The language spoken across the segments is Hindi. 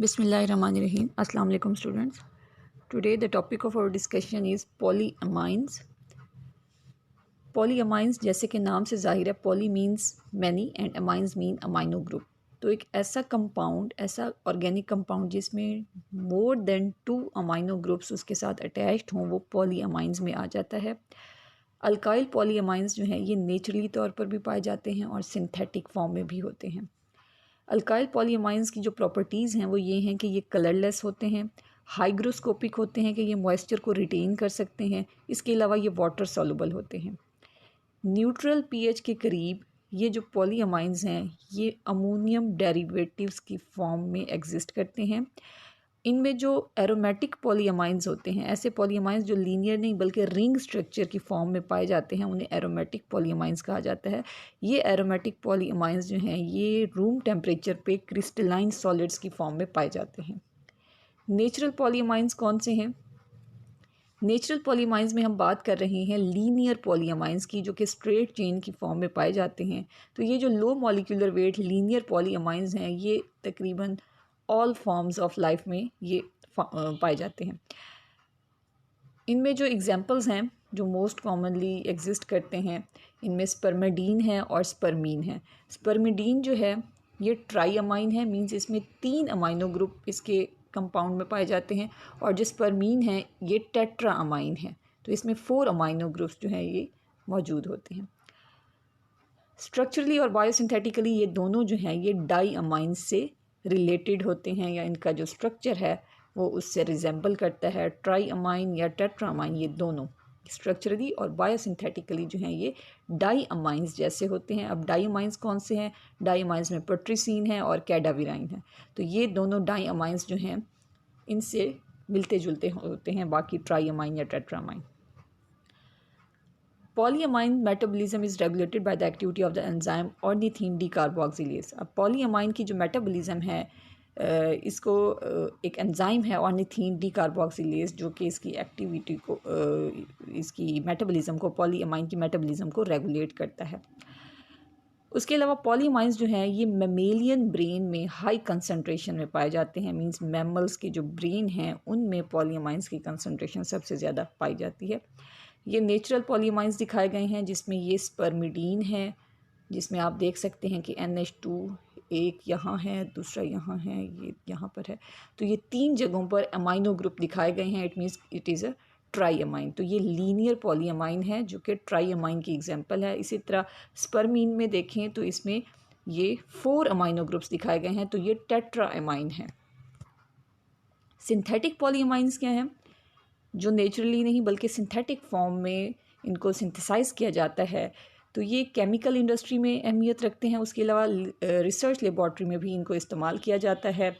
Bismillahirrahmanirrahim. Assalamu alaikum students. Today the topic of our discussion is polyamines. Polyamines जैसे कि नाम से जाहिर है, poly means many and amines mean amino group. तो एक ऐसा कंपाउंड, ऐसा ऑर्गेनिक कंपाउंड जिसमें मोर देन 2 अमाइनो ग्रुप्स उसके साथ अटैच्ड हों, वो पॉलीअमाइंस में आ जाता है। अल्काइल पॉलीअमाइंस जो हैं ये नेचुरली तौर पर भी पाए जाते हैं और सिंथेटिक फॉर्म में भी होते हैं। अल्काइल पॉलीअमाइंस की जो प्रॉपर्टीज़ हैं वो ये हैं कि ये कलरलेस होते हैं, हाइग्रोस्कोपिक होते हैं कि ये मॉइस्चर को रिटेन कर सकते हैं, इसके अलावा ये वाटर सॉल्युबल होते हैं। न्यूट्रल पीएच के करीब ये जो पॉलीअमाइंस हैं ये अमोनियम डेरिवेटिव्स की फॉर्म में एग्जिस्ट करते हैं। इनमें जो एरोमेटिक पॉलीअमाइंस होते हैं, ऐसे पॉलीअमाइंस जो लीनियर नहीं बल्कि रिंग स्ट्रक्चर की फॉर्म में पाए जाते हैं, उन्हें एरोमेटिक पॉलीअमाइंस कहा जाता है। ये एरोमेटिक पॉलीअमाइंस जो हैं ये रूम टेम्परेचर पे क्रिस्टलाइन सॉलिड्स की फॉर्म में पाए जाते हैं। नेचुरल पॉलीअमाइंस कौन से हैं? नेचुरल पॉलीअमाइंस में हम बात कर रहे हैं लीनियर पॉलीअमाइंस की, जो कि स्ट्रेट चेन की फॉर्म में पाए जाते हैं। तो ये जो लो मॉलिक्यूलर वेट लीनियर पॉलीअमाइंस हैं ये तकरीबन ऑल फॉर्म्स ऑफ लाइफ में ये पाए जाते हैं। इनमें जो एग्जांपल्स हैं जो मोस्ट कॉमनली एग्जिस्ट करते हैं, इनमें स्पर्मेडीन है और स्पर्मीन है। स्पर्मेडीन जो है ये ट्राईअमाइन है, मींस इसमें 3 अमाइनो ग्रुप इसके कंपाउंड में पाए जाते हैं, और जो स्पर्मीन है ये टेट्राअमाइन है, तो इसमें 4 अमाइनो ग्रुप्स जो हैं ये मौजूद होते हैं। स्ट्रक्चरली और बायोसिंथेटिकली ये दोनों जो हैं ये डाईअमाइन से रिलेटेड होते हैं, या इनका जो स्ट्रक्चर है वो उससे रिजेंबल करता है। ट्राईअमाइन या टेट्राअमाइन ये दोनों स्ट्रक्चरली और बायोसिंथेटिकली जो हैं ये डाईअमाइंस जैसे होते हैं। अब डाईअमाइंस कौन से हैं? डाईअमाइंस में पट्रिसीन है और कैडाविराइन है। तो ये दोनों डाईअमाइंस जो हैं इनसे मिलते जुलते होते हैं बाकी ट्राईअमाइन या tetraamine. Polyamine metabolism is regulated by the activity of the enzyme ornithine decarboxylase. अब पॉलीअमाइन की जो मेटाबॉलिज्म है इसको एक एंजाइम है ऑर्निथीन डीकार्बोक्सिलेज, जो कि इसकी एक्टिविटी को इसकी मेटाबॉलिज्म को, पॉलीअमाइन की मेटाबॉलिज्म को रेगुलेट करता है। उसके अलावा पॉलीअमाइंस जो हैं ये मेमेलियन ब्रेन में हाई कंसनट्रेशन में पाए जाते हैं, मींस मैमल्स के जो ब्रेन हैं उनमें पॉलीअमाइंस की कंसनट्रेशन सबसे ज़्यादा पाई जाती है। ये नेचुरल पॉलीअमाइंस दिखाए गए हैं जिसमें ये स्पर्मिडीन है, जिसमें आप देख सकते हैं कि NH2 एक यहाँ है, दूसरा यहाँ है, ये यहाँ पर है। तो ये 3 जगहों पर अमाइनो ग्रुप दिखाए गए हैं, it means it is a triamine. तो ये लीनियर पॉलीअमाइन है जो कि ट्राईअमाइन की एग्जांपल है। इसी तरह स्पर्मीन में देखें तो इसमें ये 4 अमाइनो ग्रुप्स दिखाए गए हैं, तो ये टेट्राअमाइन है। सिंथेटिक पॉलीअमाइंस क्या हैं? जो नेचुरली नहीं बल्कि सिंथेटिक फॉर्म में इनको सिंथेसाइज किया जाता है, तो ये केमिकल इंडस्ट्री में अहमियत रखते हैं। उसके अलावा रिसर्च लेबॉर्ट्री में भी इनको इस्तेमाल किया जाता है।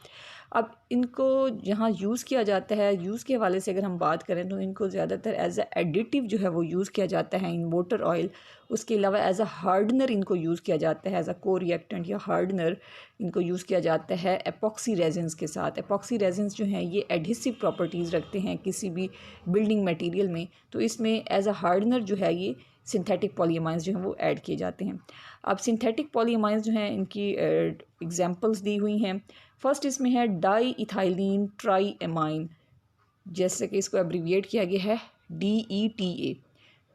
अब इनको जहाँ यूज़ किया जाता है, यूज़ के हवाले से अगर हम बात करें तो इनको ज़्यादातर एज अ एडिटिव जो है वो यूज़ किया जाता है इन मोटर ऑयल। उसके अलावा एज अ हार्डनर इनको यूज़ किया जाता है, एज अ को रिएक्टेंट या हार्डनर इनको यूज़ किया जाता है एपॉक्सी रेजिन्स के साथ। एपॉक्सी रेजिन्स जो हैं ये एडहेसिव प्रॉपर्टीज़ रखते हैं किसी भी बिल्डिंग मटेरियल में, तो इसमें एज अ हार्डनर जो है ये सिंथेटिक पॉलीअमाइंस जो हैं वो ऐड किए जाते हैं। अब सिंथेटिक पॉलीअमाइंस जो हैं इनकी एग्जांपल्स दी हुई हैं। फर्स्ट इसमें है डाई इथाइलिन ट्राईअमाइन, जैसे कि इसको एब्रीविएट किया गया है DETA,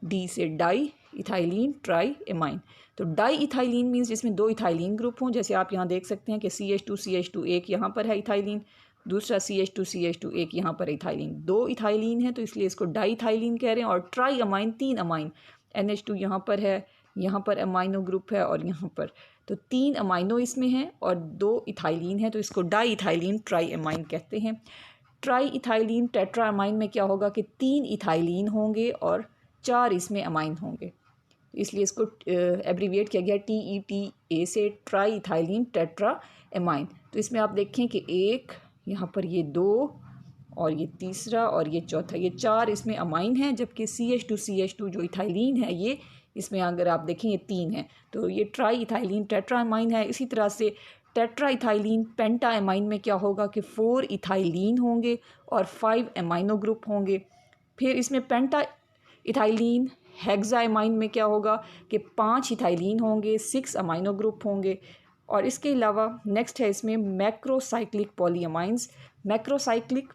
डी से डाई इथाइलिन ट्राईअमाइन। तो डाई इथाइलिन मीन्स जिसमें 2 इथाइलिन ग्रुप हों, जैसे आप यहाँ देख सकते हैं कि CH2 एक यहाँ पर है इथाइलिन, दूसरा CH2 एक यहाँ पर इथाइलिन। 2 इथाइलिन है तो इसलिए इसको डाई इथाइलिन कह रहे हैं। और ट्राईअमाइन 3 अमाइन, NH2 यहाँ पर है, यहाँ पर अमाइनो ग्रुप है और यहाँ पर, तो 3 अमाइनो इसमें हैं और 2 इथाइलिन है, तो इसको डाई इथाइलिन ट्राईअमाइन कहते हैं। ट्राई इथाइलिन टेट्राअमाइन में क्या होगा कि 3 इथाइलिन होंगे और 4 इसमें अमाइन होंगे, इसलिए इसको एब्रीविएट किया गया TETA से, ट्राई इथाइलिन टेट्राअमाइन। तो इसमें आप देखें कि एक यहाँ पर ये 2 और ये तीसरा और ये चौथा, ये 4 इसमें अमाइन हैं, जबकि CH2 जो इथाइलिन है ये इसमें अगर आप देखें ये 3 है, तो ये ट्राई इथाइलिन टेट्राअमाइन है। इसी तरह से टेट्रा इथाइलिन पेंटाअमाइन में क्या होगा कि 4 इथाइलिन होंगे और 5 अमाइनो ग्रुप होंगे। फिर इसमें पेंटा इथाइलिन हेक्साअमाइन में क्या होगा कि 5 इथाइलिन होंगे, 6 अमाइनो ग्रुप होंगे। और इसके अलावा नेक्स्ट है इसमें मैक्रोसाइक्लिक पॉलीअमाइंस। मैक्रोसाइक्लिक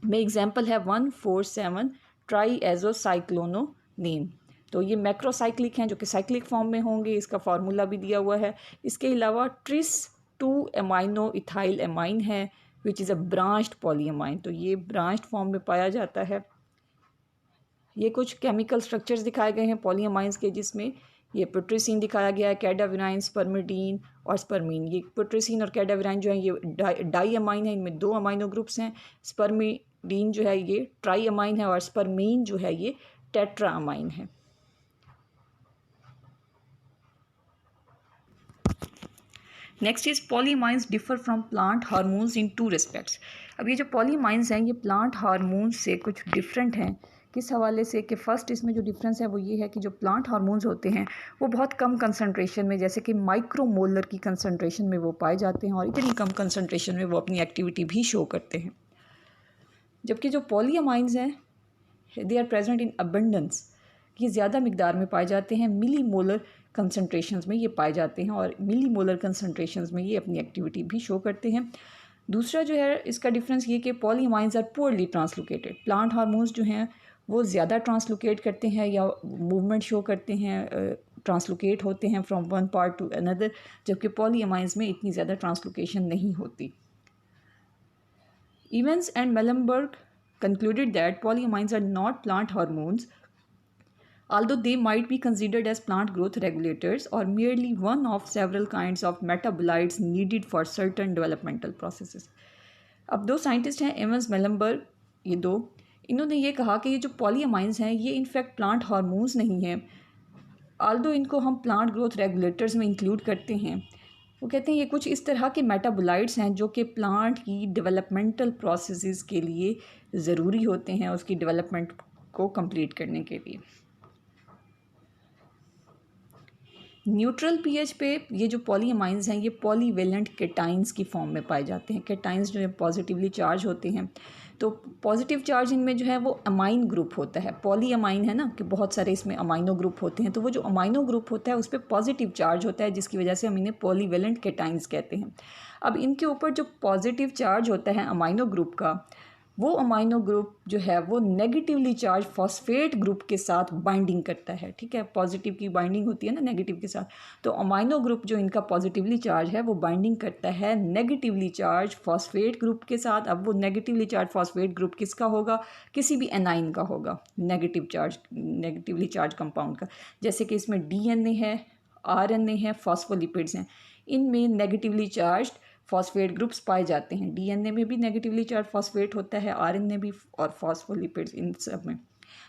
में एग्जांपल है 1,4,7 ट्राईएज़ोसाइक्लोनोनेम। तो ये मैक्रोसाइक्लिक हैं जो कि साइक्लिक फॉर्म में होंगे, इसका फार्मूला भी दिया हुआ है। इसके अलावा ट्रिस 2 एमाइनो इथाइल एमाइन है विच इज़ अ ब्रांच्ड पॉलीअमाइन। तो ये ब्रांच्ड फॉर्म में पाया जाता है। ये कुछ केमिकल स्ट्रक्चर्स दिखाए गए हैं पॉलीअमाइंस के, जिसमें ये प्यूट्रिसिन दिखाया गया है, कैडाविराइन, स्पर्मिडीन और स्पर्मीन। ये प्यूट्रिसिन और कैडाविराइन जो है ये डाई अमाइन है, इनमें 2 अमाइनो ग्रुप्स हैं। स्पर्मिडीन जो है ये ट्राई अमाइन है और स्पर्मीन जो है ये टेट्रा अमाइन है। Next is polyamines differ from plant hormones in 2 respects. अब ये जो पॉलीअमाइंस हैं ये प्लांट हार्मोन्स से कुछ डिफरेंट हैं। किस हवाले से कि फ़र्स्ट इसमें जो डिफरेंस है वो ये है कि जो प्लांट हार्मोन्स होते हैं वो बहुत कम कंसनट्रेशन में, जैसे कि माइक्रोमोलर की कंसनट्रेशन में वो पाए जाते हैं और इतनी कम कंसनट्रेशन में वो अपनी एक्टिविटी भी शो करते हैं। जबकि जो पॉलीअमाइंस हैं they are present in abundance, ये ज़्यादा मिकदार में पाए जाते हैं, मिली मोलर कंसनट्रेशंस में ये पाए जाते हैं और मिली मोलर कंसनट्रेशंस में ये अपनी एक्टिविटी भी शो करते हैं। दूसरा जो है इसका डिफरेंस ये कि polyamines are poorly translocated. Plant hormones जो हैं वो ज़्यादा ट्रांसलोकेट करते हैं या मूवमेंट शो करते हैं, ट्रांसलोकेट होते हैं from one part two another, जबकि पॉलीअमाइंस में इतनी ज़्यादा ट्रांसलोकेशन नहीं होती। Evans and Mellenberg concluded that polyamines are not plant hormones, although they might be considered as plant growth regulators or merely one of several kinds of metabolites needed for certain developmental processes. अब 2 साइंटिस्ट हैं, एवंस मेलनबर्ग, ये 2, इन्होंने ये कहा कि ये जो पॉलीअमाइंस हैं ये इनफैक्ट प्लांट हार्मोन्स नहीं हैं, आल्दो इनको हम प्लांट ग्रोथ रेगुलेटर्स में इंक्लूड करते हैं। वो कहते हैं ये कुछ इस तरह के मेटाबोलाइट्स हैं जो कि प्लांट की डेवलपमेंटल प्रोसेसेस के लिए ज़रूरी होते हैं, उसकी डेवलपमेंट को कंप्लीट करने के लिए। न्यूट्रल पीएच पे ये जो पॉलीअमाइंस हैं ये पॉलीवेलेंट केटाइंस की फॉर्म में पाए जाते हैं। केटाइंस जो है पॉजिटिवली चार्ज होते हैं, तो पॉजिटिव चार्ज इनमें जो है वो अमाइन ग्रुप होता है। पॉलीअमाइन है ना कि बहुत सारे इसमें अमाइनो ग्रुप होते हैं, तो वो जो अमाइनो ग्रुप होता है उस पर पॉजिटिव चार्ज होता है, जिसकी वजह से हम इन्हें पॉलीवेलेंट केटाइंस कहते हैं। अब इनके ऊपर जो पॉजिटिव चार्ज होता है अमाइनो ग्रुप का, वो अमाइनो ग्रुप जो है वो नेगेटिवली चार्ज फॉस्फेट ग्रुप के साथ बाइंडिंग करता है। ठीक है, पॉजिटिव की बाइंडिंग होती है ना नेगेटिव के साथ, तो अमाइनो ग्रुप जो इनका पॉजिटिवली चार्ज है वो बाइंडिंग करता है नेगेटिवली चार्ज फॉस्फेट ग्रुप के साथ। अब वो नेगेटिवली चार्ज फॉस्फेट ग्रुप किसका होगा? किसी भी एनाइन का होगा, नेगेटिवली चार्ज कंपाउंड का। जैसे कि इसमें डीएनए है, आरएनए है, फॉस्फोलिपिड्स हैं, इनमें नेगेटिवली चार्ज फॉस्फेट ग्रुप्स पाए जाते हैं। डीएनए में भी नेगेटिवली चार्ज फॉस्फेट होता है, आरएनए भी और फॉस्फोलिपिड्स, इन सब में।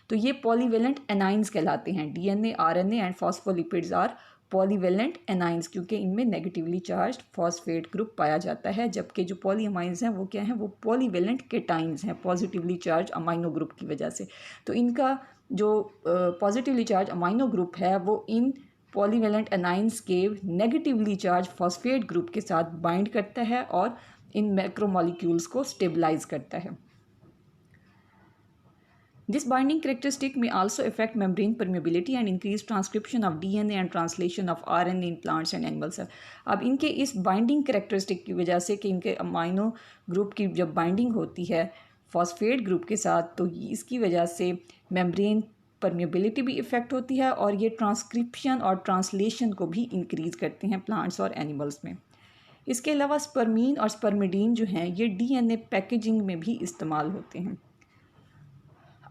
तो ये पॉलीवेलेंट एनाइंस कहलाते हैं। DNA, RNA and phospholipids are polyvalent anions, क्योंकि इनमें नेगेटिवली चार्ज फॉस्फेट ग्रुप पाया जाता है। जबकि जो पॉलीअमाइंस हैं वो क्या हैं? वो पॉलीवेलेंट केटाइंस हैं, पॉजिटिवली चार्ज अमाइनो ग्रुप की वजह से। तो इनका जो पॉजिटिवली चार्ज अमाइनो ग्रुप है वो इन पॉलीवेलेंट एनाइंस के नेगेटिवली चार्ज फॉस्फेट ग्रुप के साथ बाइंड करता है और इन मैक्रोमॉलिक्यूल्स को स्टेबलाइज करता है। This binding characteristic may also affect membrane permeability and increase transcription of DNA and translation of RNA in plants and animal cells. अब इनके इस बाइंडिंग कैरेक्टरिस्टिक की वजह से कि इनके अमाइनो ग्रुप की जब बाइंडिंग होती है फॉस्फेट ग्रुप के साथ, तो इसकी वजह से मेम्ब्रेन परमेबिलिटी भी इफ़ेक्ट होती है और ये ट्रांसक्रिप्शन और ट्रांसलेशन को भी इंक्रीज़ करते हैं प्लांट्स और एनिमल्स में। इसके अलावा स्पर्मीन और स्पर्मिडीन जो हैं ये डीएनए पैकेजिंग में भी इस्तेमाल होते हैं।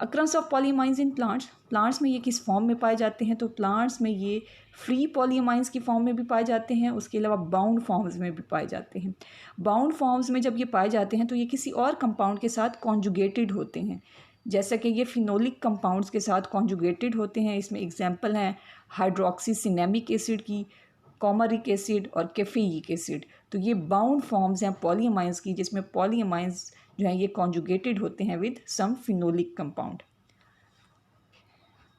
अक्रंस ऑफ पॉलीअमाइंस इन प्लांट्स में ये किस फॉर्म में पाए जाते हैं? तो प्लांट्स में ये फ्री पॉलीअमाइंस की फॉर्म में भी पाए जाते हैं, उसके अलावा बाउंड फॉर्म्स में भी पाए जाते हैं। बाउंड फॉर्म्स में जब ये पाए जाते हैं तो ये किसी और कंपाउंड के साथ कॉन्जुगेटेड होते हैं, जैसा कि ये फिनोलिक कंपाउंड्स के साथ कॉन्जुगेटेड होते हैं। इसमें एग्जांपल हैं हाइड्रोक्सीसिनेमिक एसिड की, कॉमरिक एसिड और कैफेइक एसिड। तो ये बाउंड फॉर्म्स हैं पॉलीअमाइंस की, जिसमें पॉलीअमाइंस जो है ये कॉन्जुगेटेड होते हैं with some phenolic compound.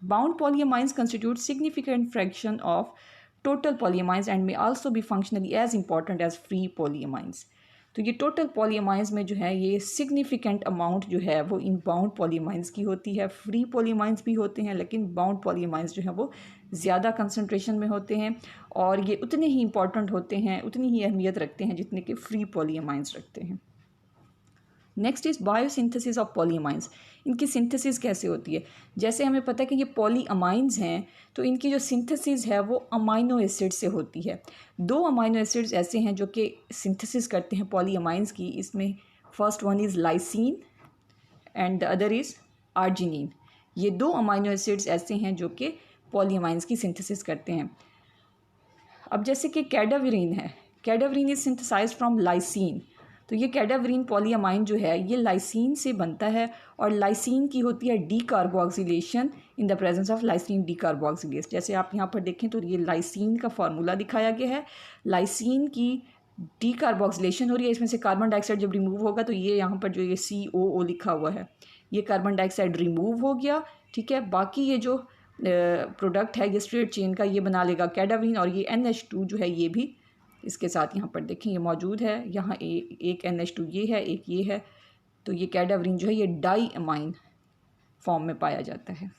Bound polyamines constitute significant fraction of total polyamines and may also be functionally as important as free polyamines. तो ये टोटल पॉलीअमाइंस में जो है ये सिग्निफिकेंट अमाउंट जो है वो इन बाउंड पॉलीअमाइंस की होती है। फ्री पॉलीअमाइंस भी होते हैं लेकिन बाउंड पॉलीअमाइंस जो है वो ज़्यादा कंसंट्रेशन में होते हैं और ये उतने ही इंपॉर्टेंट होते हैं, उतनी ही अहमियत रखते हैं जितने कि फ्री पॉलीअमाइंस रखते हैं। Next is biosynthesis of polyamines. इनकी सिंथेसिस कैसे होती है? जैसे हमें पता है कि ये पॉलीअमाइंस हैं तो इनकी जो सिंथेसिस है वो अमाइनो एसिड से होती है। दो अमाइनो एसिड्स ऐसे हैं जो कि सिंथेसिस करते हैं पॉलीअमाइंस की। इसमें first one is lysine and the other is arginine. ये दो अमाइनो एसिड्स ऐसे हैं जो कि पॉलीअमाइंस की सिंथेसिस करते हैं। अब जैसे कि कैडावरीन है, कैडावरीन इज सिंथेसाइज्ड फ्रॉम लाइसिन। तो ये कैडावरीन पॉलीअमाइन जो है ये लाइसिन से बनता है और लाइसिन की होती है decarboxylation in the presence of lysine decarboxylase. जैसे आप यहाँ पर देखें तो ये लाइसिन का फार्मूला दिखाया गया है। लाइसिन की डीकार्बोक्सिलेशन हो रही है, इसमें से कार्बन डाइऑक्साइड जब रिमूव होगा तो ये यहाँ पर जो ये COO लिखा हुआ है ये कार्बन डाइऑक्साइड रिमूव हो गया, ठीक है। बाकी ये जो प्रोडक्ट है ये स्ट्रेट चेन का ये बना लेगा कैडावरीन, और ये NH2 जो है ये भी इसके साथ यहाँ पर देखें ये मौजूद है। यहाँ एक NH2 ये है, एक ये है, तो ये कैडावरीन जो है ये डाई अमाइन फॉर्म में पाया जाता है।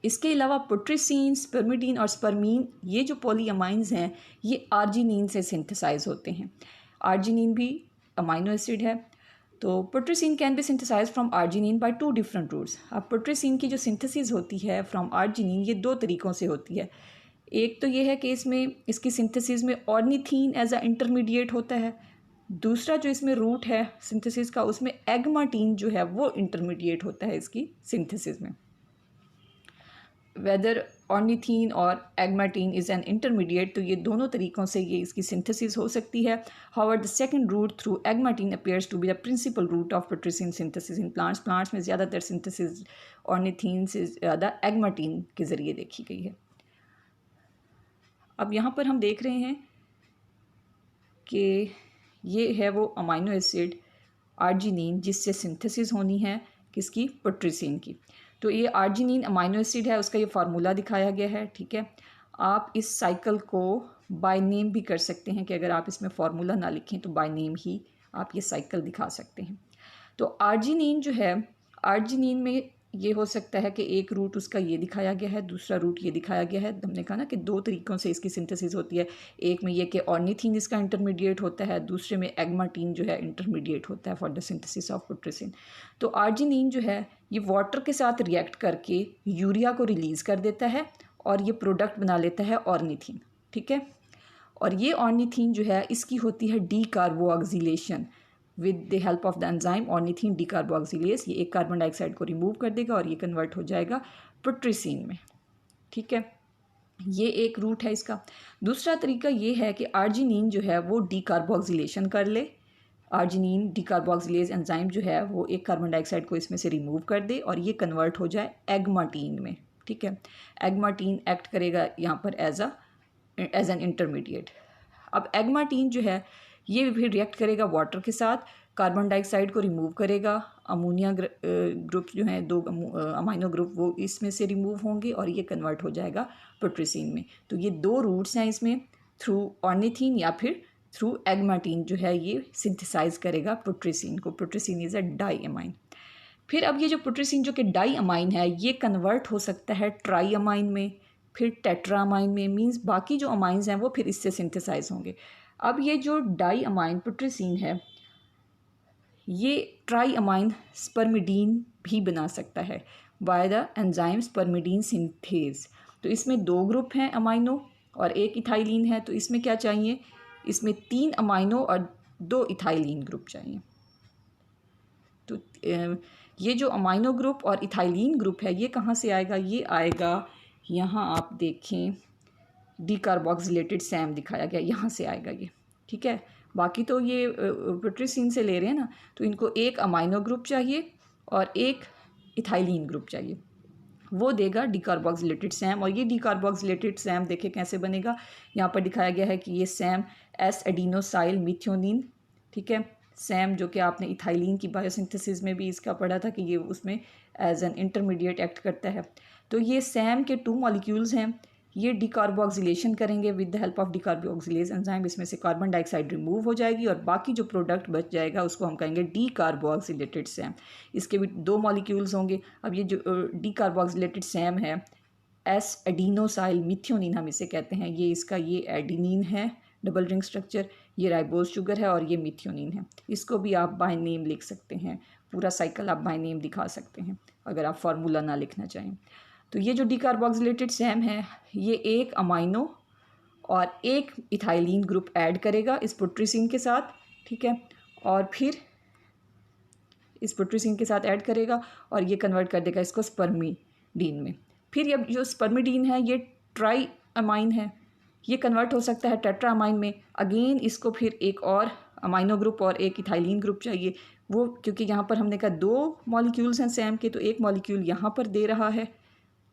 इसके अलावा पुट्रिसिन, स्पर्मिडीन और स्पर्मीन ये जो पॉलीअमाइंस हैं ये आर्जिनिन से सिंथेसाइज होते हैं। आर्जिनिन भी अमाइनो एसिड है। तो putrescine can be synthesise from arginine by 2 different routes. अब पुट्रिसिन की जो सिंथेसिस होती है फ्रॉम आर्जिनिन ये 2 तरीक़ों से होती है। एक तो ये है कि इसमें इसकी सिंथेसिस में ऑर्निथीन एज अ इंटरमीडिएट होता है। दूसरा जो इसमें रूट है सिंथेसिस का उसमें एगमाटीन जो है वो इंटरमीडिएट होता है इसकी सिंथेसिस में। वेदर ऑर्निथीन और एगमाटीन इज़ एन इंटरमीडिएट, तो ये दोनों तरीक़ों से ये इसकी सिंथेसिस हो सकती है। However the second route through agmatine appears to be the principal route of putrescine synthesis in plants. Plants में ज़्यादातर सिंथेसिस ऑर्निथीन से ज़्यादा एगमाटीन के ज़रिए देखी गई है। अब यहाँ पर हम देख रहे हैं कि ये है वो अमाइनो एसिड आर्जिनिन जिससे सिंथेसिस होनी है किसकी, पुट्रिसिन की। तो ये आर्जिनिन अमाइनो एसिड है, उसका ये फार्मूला दिखाया गया है, ठीक है। आप इस साइकिल को बाय नेम भी कर सकते हैं कि अगर आप इसमें फार्मूला ना लिखें तो बाय नेम ही आप ये साइकिल दिखा सकते हैं। तो आर्जिनिन जो है, आर्जिनिन में ये हो सकता है कि एक रूट उसका ये दिखाया गया है, दूसरा रूट ये दिखाया गया है। हमने कहा ना कि 2 तरीक़ों से इसकी सिंथेसिस होती है। एक में ये कि ऑर्निथीन इसका इंटरमीडिएट होता है, दूसरे में एगमाटीन जो है इंटरमीडिएट होता है for the synthesis of putrescine. तो आर्जिनिन जो है ये वाटर के साथ रिएक्ट करके यूरिया को रिलीज़ कर देता है और ये प्रोडक्ट बना लेता है ऑर्निथीन, ठीक है। और ये ऑर्निथीन जो है इसकी होती है decarboxylation with the help of the enzyme ornithine decarboxylase. ये एक कार्बन डाइऑक्साइड को रिमूव कर देगा और ये कन्वर्ट हो जाएगा पुट्रिसिन में, ठीक है। ये एक रूट है इसका। दूसरा तरीका ये है कि आर्जिनिन जो है वो डीकार्बोक्सिलेशन कर ले। आर्जिनिन डीकार्बोक्सिलेज एंजाइम जो है वो एक कार्बन डाइऑक्साइड को इसमें से रिमूव कर दे और ये कन्वर्ट हो जाए एगमाटीन में, ठीक है। एगमाटीन एक्ट करेगा यहाँ पर एज एन इंटरमीडिएट। अब एगमाटीन जो है ये भी रिएक्ट करेगा वाटर के साथ, कार्बन डाइऑक्साइड को रिमूव करेगा, अमोनिया ग्रुप जो हैं 2 अमाइनो ग्रुप वो इसमें से रिमूव होंगे और ये कन्वर्ट हो जाएगा पुट्रिसिन में। तो ये 2 रूट्स हैं इसमें, थ्रू ऑर्निथीन या फिर थ्रू एगमाटीन जो है ये सिंथेसाइज करेगा पुट्रिसिन को। Putrescine is a diamine. फिर अब ये जो पुट्रिसिन जो कि डाई अमाइन है ये कन्वर्ट हो सकता है ट्राई अमाइन में, फिर टेट्रा अमाइन में, मीन्स बाकी जो अमाइंस हैं वो फिर इससे सिंथेसाइज होंगे। अब ये जो डाई अमाइन पुट्रिसिन है ये ट्राई अमाइन स्पर्मिडीन भी बना सकता है by the enzyme spermidine synthase. तो इसमें 2 ग्रुप हैं अमाइनो और एक इथाइलिन है, तो इसमें क्या चाहिए, इसमें 3 अमाइनो और 2 इथाइलिन ग्रुप चाहिए। तो ये जो अमाइनो ग्रुप और इथाइलिन ग्रुप है ये कहाँ से आएगा, ये आएगा यहाँ आप देखें डीकार्बोक्सिलेटेड सैम दिखाया गया, यहाँ से आएगा ये, ठीक है। बाकी तो ये पुट्रिसिन से ले रहे हैं ना, तो इनको एक अमाइनो ग्रुप चाहिए और एक इथाइलिन ग्रुप चाहिए, वो देगा डीकार्बोक्सिलेटेड सैम। और ये डीकार्बोक्सिलेटेड सैम देखें कैसे बनेगा, यहाँ पर दिखाया गया है कि ये सैम एस एडिनोसाइल मिथ्योनिन, ठीक है। सैम जो कि आपने इथाइलिन की बायोसिंथेसिस में भी इसका पढ़ा था कि ये उसमें एज एन इंटरमीडिएट एक्ट करता है। तो ये सैम के 2 मॉलिक्यूल्स हैं, ये डिकार्बोक्सिलेशन करेंगे with the help of decarboxylase enzyme, इसमें से कार्बन डाइऑक्साइड रिमूव हो जाएगी और बाकी जो प्रोडक्ट बच जाएगा उसको हम कहेंगे डिकार्बोक्सिलेटेड सैम। इसके भी 2 मॉलिक्यूल्स होंगे। अब ये जो डिकार्बोक्सिलेटेड सैम है, एस एडिनोसाइल मिथियोनिन हम इसे कहते हैं, ये इसका ये एडिनिन है डबल रिंग स्ट्रक्चर, ये राइबोज शुगर है और ये मिथियोनिन है। इसको भी आप बाय नेम लिख सकते हैं, पूरा साइकिल आप बाय नेम दिखा सकते हैं अगर आप फार्मूला ना लिखना चाहें। तो ये जो डिकार्बोक्सिलेटेड सैम है ये एक अमाइनो और एक इथाइलिन ग्रुप ऐड करेगा इस पुट्रिसिन के साथ, ठीक है, और फिर इस पुट्रिसिन के साथ ऐड करेगा और ये कन्वर्ट कर देगा इसको स्पर्मिडीन में। फिर अब जो स्पर्मिडीन है ये ट्राई अमाइन है, ये कन्वर्ट हो सकता है टेट्रा अमाइन में। अगेन इसको फिर एक और अमाइनो ग्रुप और एक इथाइलिन ग्रुप चाहिए, वो क्योंकि यहाँ पर हमने कहा 2 मॉलिक्यूल्स हैं सैम के, तो एक मॉलिक्यूल यहाँ पर दे रहा है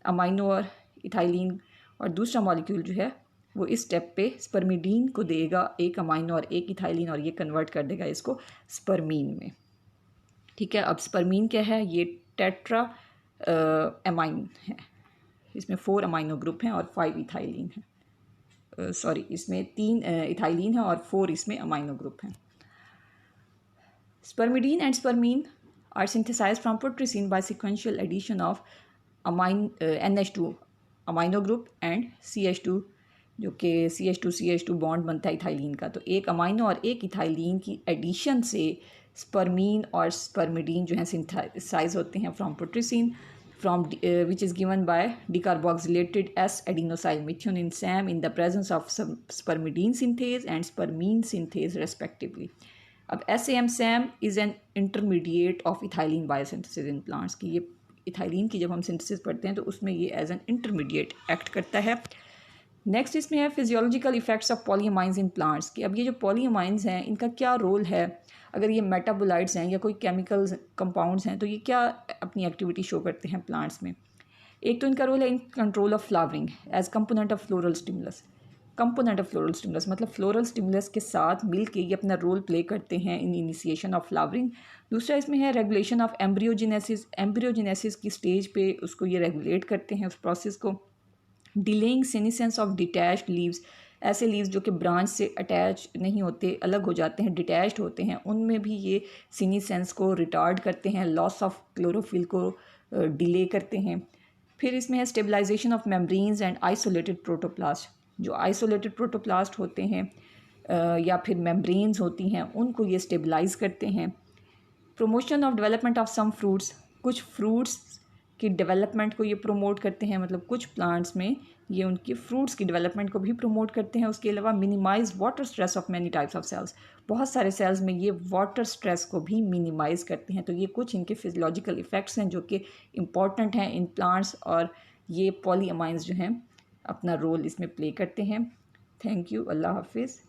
अमाइनो और इथाइलिन, और दूसरा मॉलिक्यूल जो है वो इस स्टेप पे स्पर्मिडीन को देगा, एक अमाइनो और एक इथाइलिन, और ये कन्वर्ट कर देगा इसको स्पर्मीन में, ठीक है। अब स्पर्मीन क्या है, ये टेट्रा अमाइन है, इसमें 4 अमाइनो ग्रुप हैं और 5 इथाइलिन है, सॉरी इसमें 3 इथाइलिन है और 4 इसमें अमाइनो ग्रुप हैं। Spermidine and spermine are synthesised from putrescine by sequential addition of NH2 amino group and CH2, जो कि CH2 बॉन्ड बनता है इथाइलिन का। तो एक अमाइनो और एक इथाइलिन की एडिशन से स्पर्मीन और स्पर्मिडीन जो है सिंथेसाइज होते हैं from putrescine, from which is given by decarboxylated S adenosyl methionine SAM in the presence of spermidine synthase and spermine synthase respectively. अब SAM SAM is an intermediate of ethylene biosynthesis in plants की, ये इथाइलिन की जब हम सिंथेसिस पढ़ते हैं तो उसमें ये एज एन इंटरमीडिएट एक्ट करता है। नेक्स्ट इसमें है physiological effects of polyamines in plants की। अब ये जो पॉलीअमाइंस हैं इनका क्या रोल है, अगर ये मेटाबोलाइट्स हैं या कोई केमिकल्स कंपाउंड्स हैं तो ये क्या अपनी एक्टिविटी शो करते हैं प्लांट्स में। एक तो इनका रोल है in control of flowering as component of floral stimulus. Component of floral stimulus मतलब फ्लोरल स्टिमुलस के साथ मिलके ये अपना रोल प्ले करते हैं इन इनिशिएशन ऑफ फ्लावरिंग। दूसरा इसमें है रेगुलेशन ऑफ एम्ब्रियोजेनेसिस, एम्ब्रियोजेनेसिस की स्टेज पे उसको ये रेगुलेट करते हैं उस प्रोसेस को। Delaying senescence of detached leaves, ऐसे लीव्स जो कि ब्रांच से अटैच नहीं होते, अलग हो जाते हैं, डिटैच्ड होते हैं, उनमें भी ये सीनिसेंस को रिटार्ड करते हैं, लॉस ऑफ क्लोरोफिल को डिले करते हैं। फिर इसमें है stabilisation of membranes and isolated protoplast, जो आइसोलेटेड प्रोटोप्लास्ट होते हैं या फिर मेम्ब्रेन्स होती हैं उनको ये स्टेबलाइज करते हैं। Promotion of development of some fruits, कुछ फ्रूट्स की डेवलपमेंट को ये प्रमोट करते हैं, मतलब कुछ प्लांट्स में ये उनकी फ्रूट्स की डेवलपमेंट को भी प्रमोट करते हैं। उसके अलावा minimize water stress of many types of cells, बहुत सारे सेल्स में ये वाटर स्ट्रेस को भी मिनिमाइज करते हैं। तो ये कुछ इनके फिजियोलॉजिकल इफ़ेक्ट्स हैं जो कि इम्पॉर्टेंट हैं इन प्लांट्स, और ये पॉलीअमाइंस जो हैं अपना रोल इसमें प्ले करते हैं। थैंक यू, अल्लाह हाफिज़।